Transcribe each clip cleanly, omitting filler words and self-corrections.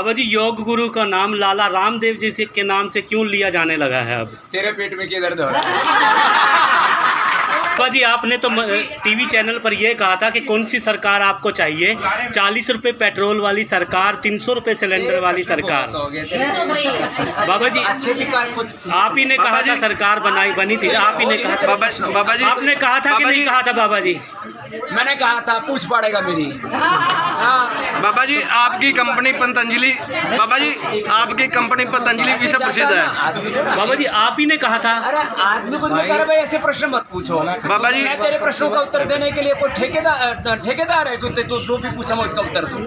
बाबा जी, योग गुरु का नाम लाला रामदेव जी से के नाम से क्यों लिया जाने लगा है अब? तेरे पेट में क्या दर्द हो रहा है? बाबा जी, आपने तो टीवी चैनल पर यह कहा था कि कौन सी सरकार आपको चाहिए? 40 रुपए पेट्रोल वाली सरकार, 300 रुपए सिलेंडर वाली सरकार। बाबा जी, आप ही ने कहा था सरकार बनी थी, आप ही ने कहा था। बाबा जी, आपने कहा था कि नहीं कहा था बाबा जी? मैंने कहा था पूछ पड़ेगा मेरी। बाबा जी, आपकी कंपनी पतंजलि, बाबा जी आपकी कंपनी पतंजलि विश्व प्रसिद्ध है। बाबा जी, आप ही ने कहा था। अरे आदमी कुछ भी करे भाई, ऐसे प्रश्न मत पूछो। बाबा जी, मैं तेरे प्रश्नों का उत्तर देने के लिए कोई ठेकेदार है कि तू जो भी पूछा मैं उसका उत्तर दूं।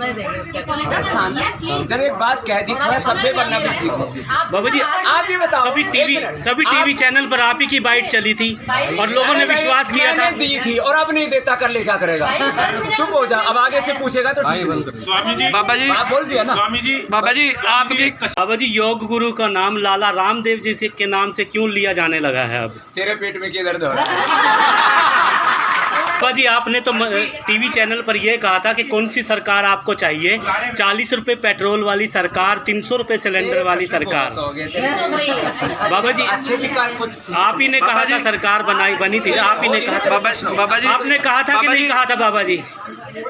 जब एक बात कह दी, थोड़ा सभ्य बनना भी सीखो। बाबा जी, आप ये बताओ, सभी टीवी चैनल पर आप ही की बाइट चली थी और लोगों ने विश्वास किया था। दी थी और अब नहीं देता, कर ले क्या करेगा? चुप हो जा, अब आगे से पूछेगा तो स्वामी जी, बाबा जी बोल दिया ना। स्वामी जी, बाबा जी आपकी बाबा जी, योग गुरु का नाम लाला रामदेव जी से के नाम से क्यों लिया जाने लगा है अब? तेरे पेट में क्या दर्द हो रहा है? बाबा जी, आपने तो टीवी चैनल पर यह कहा था कि कौन सी सरकार आपको चाहिए? 40 रुपए पेट्रोल वाली सरकार, 300 रुपए सिलेंडर वाली सरकार। बाबा जी, आप ही ने कहा था सरकार बनी थी, आप ही ने कहा था। बाबा जी, आपने कहा था कि नहीं कहा था बाबा जी?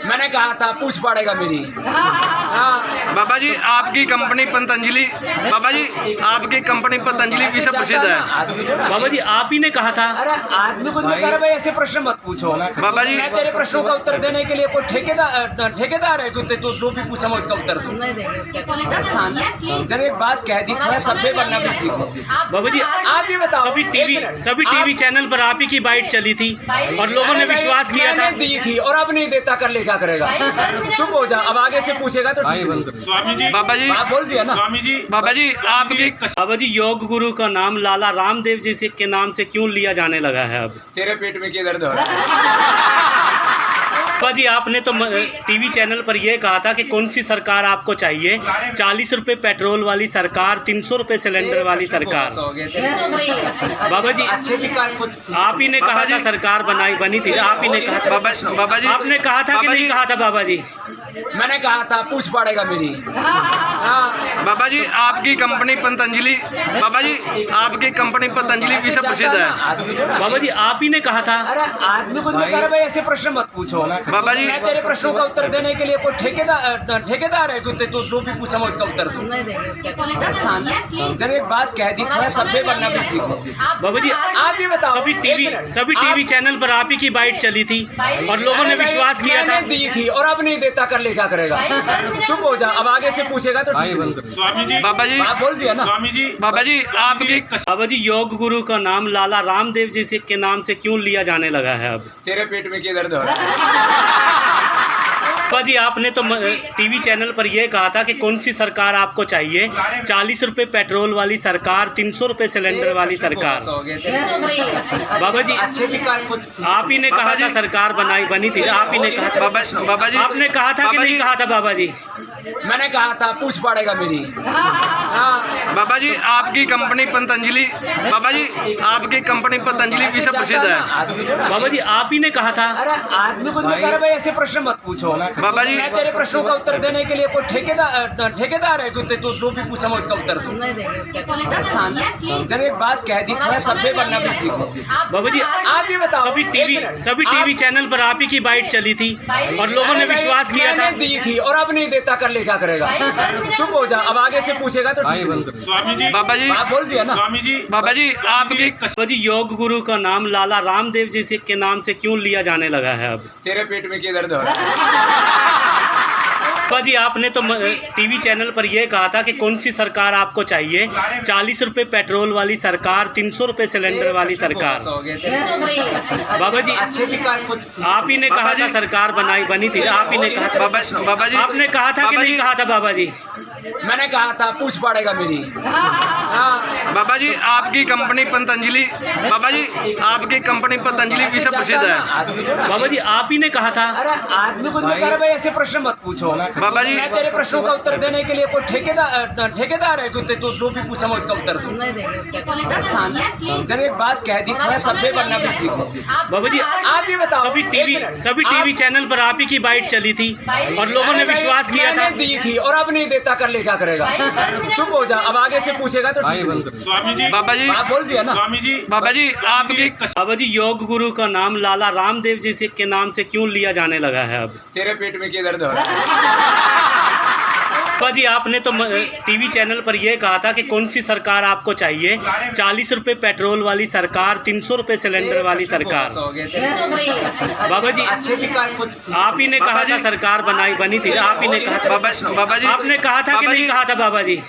मैंने कहा था पूछ पड़ेगा मेरी। बाबा जी, आपकी कंपनी पतंजलि, बाबा जी आपकी कंपनी पतंजलि विश्व प्रसिद्ध है। बाबा जी, आप ही ने कहा था। अरे आदमी कुछ भी करे भाई, ऐसे प्रश्न मत पूछो। बाबा जी, मैं तेरे प्रश्नों का उत्तर देने के लिए कोई ठेकेदार है कि तू जो भी पूछा मैं उसका उत्तर दूं। जब एक बात कह दी, थोड़ा सभ्य बनना भी सीखो। बाबा जी, आप ये बताओ, सभी टीवी चैनल पर आप ही की बाइट चली थी और लोगों ने विश्वास किया था। दी थी और अब नहीं देता, कर ले क्या करेगा? चुप हो जा, अब आगे से पूछेगा तो स्वामी जी, बाबा जी बोल दिया ना। स्वामी जी, बाबा जी आपकी बाबा जी, योग गुरु का नाम लाला रामदेव जी से के नाम से क्यों लिया जाने लगा है अब? तेरे पेट में क्या दर्द हो रहा है? बाबा जी, आपने तो टीवी चैनल पर यह कहा था कि कौन सी सरकार आपको चाहिए? 40 रुपए पेट्रोल वाली सरकार, 300 रुपए सिलेंडर वाली सरकार। बाबा जी, आप ही ने कहा था सरकार बनी थी, आप ही ने कहा था। बाबा जी, आपने कहा था कि नहीं कहा था बाबा जी? मैंने कहा था पूछ पड़ेगा मेरी। बाबा जी, आपकी कंपनी पतंजलि, बाबा जी आपकी कंपनी पतंजलि विश्व प्रसिद्ध है। बाबा जी, आप ही ने कहा था। अरे आदमी कुछ भी करे भाई, ऐसे प्रश्न मत पूछो। बाबा जी, मैं तेरे प्रश्नों का उत्तर देने के लिए कोई ठेकेदार है कि तू जो भी पूछा मैं उसका उत्तर दूं। जब एक बात कह दी, थोड़ा सभ्य बनना भी सीखो। बाबा जी, आप ये बताओ, सभी टीवी चैनल पर आप ही की बाइट चली थी और लोगों ने विश्वास किया था। दी थी और अब नहीं देता, कर ले क्या करेगा? चुप हो जा, अब आगे से पूछेगा तो स्वामी जी, बाबा जी बोल दिया ना। स्वामी जी, बाबा जी आपकी बाबा जी, योग गुरु का नाम लाला रामदेव जी से के नाम से क्यों लिया जाने लगा है अब? तेरे पेट में क्या दर्द हो रहा है? बाबा जी, आपने तो टीवी चैनल पर यह कहा था कि कौन सी सरकार आपको चाहिए? 40 रुपए पेट्रोल वाली सरकार, 300 रुपए सिलेंडर वाली सरकार। बाबा जी, आप ही ने कहा था सरकार बनी थी, आप ही ने कहा था। बाबा जी, आपने कहा था कि नहीं कहा था बाबा जी? मैंने कहा था पूछ पड़ेगा मेरी। बाबा जी, आपकी कंपनी पतंजलि, बाबा जी आपकी कंपनी पतंजलि विश्व प्रसिद्ध है। बाबा जी, आप ही ने कहा था। अरे आदमी कुछ भी करे भाई, ऐसे प्रश्न मत पूछो। बाबा जी, मैं तेरे प्रश्नों का उत्तर देने के लिए कोई ठेकेदार है कि तू जो भी पूछा मैं उसका उत्तर दूं। जब एक बात कह दी, थोड़ा सभ्य बनना भी सीखो। बाबा जी, आप ये बताओ, सभी टीवी चैनल पर आप ही की बाइट चली थी और लोगों ने विश्वास किया था। दी थी और अब नहीं देता, कर ले क्या करेगा? चुप हो जा, अब आगे से पूछेगा तो स्वामी जी, बाबा जी बोल दिया ना। स्वामी जी, बाबा जी आपकी बाबा जी, योग गुरु का नाम लाला रामदेव जी से के नाम से क्यों लिया जाने लगा है अब? तेरे पेट में क्या दर्द हो रहा है? बाबा जी, आपने तो टीवी चैनल पर यह कहा था कि कौन सी सरकार आपको चाहिए? 40 रुपए पेट्रोल वाली सरकार, 300 रुपए सिलेंडर वाली सरकार। बाबा जी, आप ही ने कहा था सरकार बनी थी, आप ही ने कहा था। बाबा जी, आपने कहा था कि नहीं कहा था बाबा जी? मैंने कहा था पूछ पड़ेगा मेरी। हाँ बाबा जी आपकी कंपनी पतंजलि, बाबा जी आपकी कंपनी पतंजलि विश्व प्रसिद्ध है। आदमी को ना- बाबा जी आप ही ने कहा था। अरे आदमी कुछ भी करे भाई, ऐसे प्रश्न मत पूछो। बाबा जी- मैं तेरे प्रश्नों का उत्तर देने के लिए कोई ठेकेदार है कुत्ते, तो जो भी पूछा मैं उसका उत्तर दूं। चल शांत, जब एक बात कह दी थोड़ा सभ्य बनना भी सीखो। बाबा जी आप ही बताओ, सभी एक मिनट। टीवी चैनल पर आप ही की बाइट चली थी और लोगों ने अरे भाई, विश्वास किया था। मैंने दी थी और अब नहीं देता, कर ले क्या करेगा। चुप हो जा, अब आगे से पूछेगा तो ठीक है। स्वामी जी, बाबा जी हाँ, बोल दिया ना। स्वामी जी, बाबा जी आपकी बाबा जी योग गुरु का नाम लाला रामदेव जी के नाम से क्यों लिया जाने लगा है अब? तेरे पेट में क्या दर्द हो रहा है? बाबा जी आपने तो टीवी चैनल पर यह कहा था कि कौन सी सरकार आपको चाहिए, 40 रुपए पेट्रोल वाली सरकार, 300 रुपए सिलेंडर वाली सरकार। बाबा जी अच्छे भी कार्य कुछ आप ही ने कहा था सरकार बनी थी, आप ही ने कहा था। बाबा जी आपने कहा था कि नहीं कहा था बाबा जी?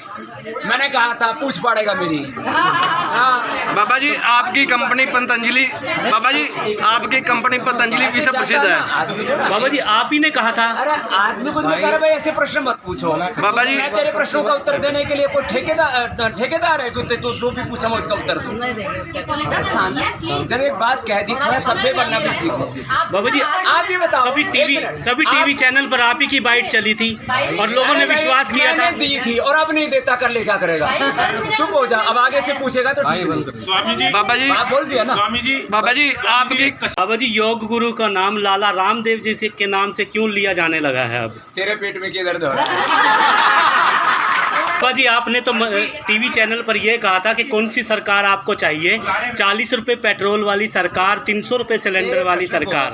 मैंने कहा था पूछ पड़ेगा मेरी। हाँ बाबा जी आपकी कंपनी पतंजलि, बाबा जी आपकी कंपनी पतंजलि विश्व प्रसिद्ध है। आदमी को ना- बाबा जी आप ही ने कहा था। अरे आदमी कुछ भी करे भाई, ऐसे प्रश्न मत पूछो। बाबा जी- मैं तेरे प्रश्नों का उत्तर देने के लिए कोई ठेकेदार है कुत्ते, तो जो भी पूछा मैं उसका उत्तर दूं। चल शांत, जब एक बात कह दी थोड़ा सभ्य बनना भी सीखो। बाबा जी आप ही बताओ, सभी एक मिनट। टीवी चैनल पर आप ही की बाइट चली थी और लोगों ने अरे भाई, विश्वास किया था। मैंने दी थी और अब नहीं देता, कर ले क्या करेगा। चुप हो जा, अब आगे से पूछेगा तो ठीक है। स्वामी जी, बाबा जी हाँ, बोल दिया ना। स्वामी जी, बाबा जी आपकी बाबा जी योग गुरु का नाम लाला रामदेव जी के नाम से क्यों लिया जाने लगा है अब? तेरे पेट में क्या दर्द हो रहा है? बाबा जी आपने तो टीवी चैनल पर यह कहा था कि कौन सी सरकार आपको चाहिए, 40 रुपए पेट्रोल वाली सरकार, 300 रुपए सिलेंडर वाली सरकार।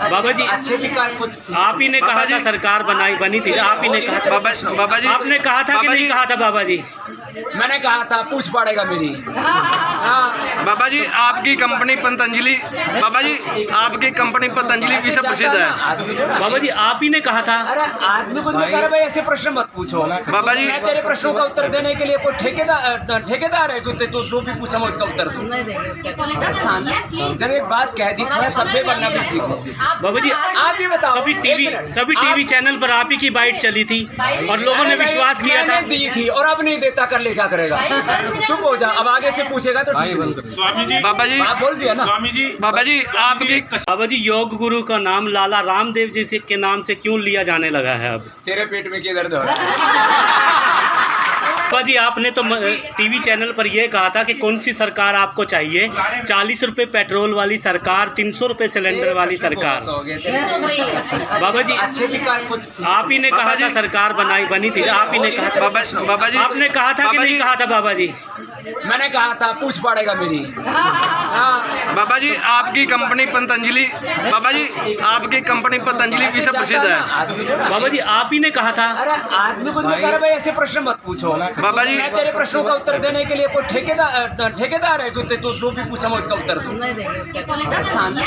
बाबा जी अच्छे भी कार्य कुछ आप ही ने कहा था सरकार बनी थी, आप ही ने कहा था। बाबा जी आपने कहा था कि नहीं कहा था बाबा जी? मैंने कहा था पूछ पड़ेगा मेरी। हाँ बाबा जी आपकी कंपनी पतंजलि, बाबा जी आपकी कंपनी पतंजलि विश्व प्रसिद्ध है। आदमी को ना- बाबा जी आप ही ने कहा था। अरे आदमी कुछ भी करे भाई, ऐसे प्रश्न मत पूछो। बाबा जी- मैं तेरे प्रश्नों का उत्तर देने के लिए कोई ठेकेदार है कुत्ते, तो जो भी पूछा मैं उसका उत्तर दूं। चल शांत, जब एक बात कह दी थोड़ा सभ्य बनना भी सीखो। बाबा जी आप ही बताओ, सभी एक टीवी मिनट। चैनल पर आप ही की बाइट चली थी और लोगों ने अरे भाई, विश्वास किया था। मैंने दी थी और अब नहीं देता, कर ले क्या करेगा। चुप हो जा, अब आगे से पूछेगा तो ठीक है। स्वामी जी, बाबा जी हाँ, बोल दिया ना। स्वामी जी, बाबा जी आपकी बाबा जी योग गुरु का नाम लाला रामदेव जी के नाम से क्यों लिया जाने लगा है अब? तेरे पेट में क्या दर्द हो रहा है? बाबा जी आपने तो टीवी चैनल पर यह कहा था कि कौन सी सरकार आपको चाहिए, 40 रुपए पेट्रोल वाली सरकार, 300 रुपए सिलेंडर वाली सरकार। बाबा जी अच्छे भी कार्य कुछ आप ही ने कहा था सरकार बनी थी, आप ही ने कहा था। बाबा जी आपने कहा था कि नहीं कहा था बाबा जी? मैंने कहा था पूछ पड़ेगा मेरी। हाँ बाबा जी आपकी कंपनी पतंजलि, बाबा जी आपकी कंपनी पतंजलि विश्व प्रसिद्ध है। आदमी को ना- बाबा जी आप ही ने कहा था। अरे आदमी कुछ भी करे भाई, ऐसे प्रश्न मत पूछो। बाबा जी- मैं तेरे प्रश्नों का उत्तर देने के लिए कोई ठेकेदार है कुत्ते, तो जो भी पूछा मैं उसका उत्तर दूं। चल शांत,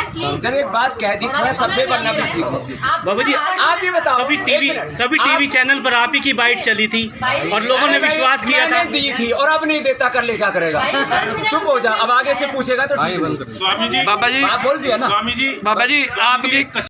जब एक बात कह दी थोड़ा सभ्य बनना भी सीखो। बाबा जी आप ही बताओ, सभी एक टीवी मिनट। चैनल पर आप ही की बाइट चली थी और लोगों ने अरे भाई, विश्वास किया था। मैंने दी थी और अब नहीं देता, कर ले क्या करेगा। चुप हो जा, अब आगे से पूछेगा तो ठीक है। स्वामी जी, बाबा जी हाँ, बोल दिया ना। स्वामी जी, बाबा जी आपकी